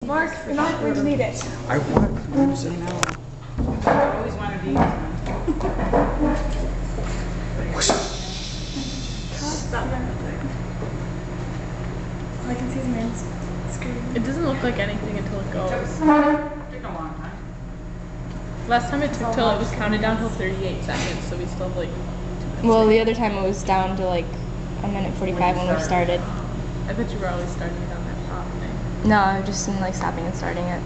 Mark, you're not going to need it. I want to say no. I always wanted to use one. I can see the man's screen. It doesn't look like anything until it goes. Took a long time. Last time it took till it was counted down till 38 seconds, so we still have like 2 minutes. Well, the other time it was down to like a minute 45 when we started. I bet you were always starting it on that top thing. No, just in like stopping and starting it.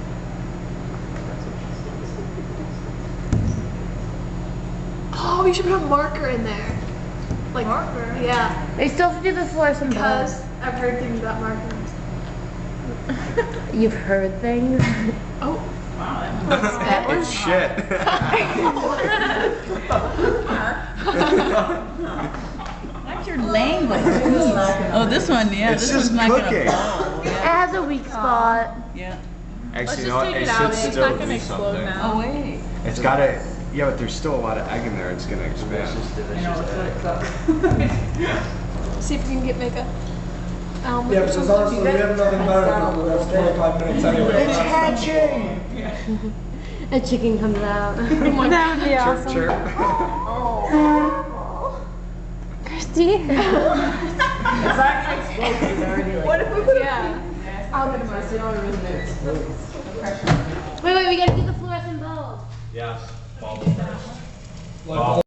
Oh, we should put a marker in there. Like marker? Yeah. They still have to do the fluorescent Because I've heard things about markers. You've heard things? Oh. Wow, That It's shit. What's your language? Oh, this one, yeah. It's this just one's not cooking. gonna It has a weak spot. Yeah. Let's Actually, just you know what? take It it out. should It's still not gonna be explode something. now. Oh, wait. It's gotta. Yeah, but there's still a lot of egg in there. It's gonna expand. I know, it's like, See if we can get Mega. Yeah, because honestly, we have nothing better to do. That's 45 minutes anyway. It's hatching. A chicken comes out. That would be Chirp, awesome. chirp. Christy? It's already exploded, it's already like. What if we put I'll get a marker. Wait, we gotta do the fluorescent bulb. Yes, bulb first. Like,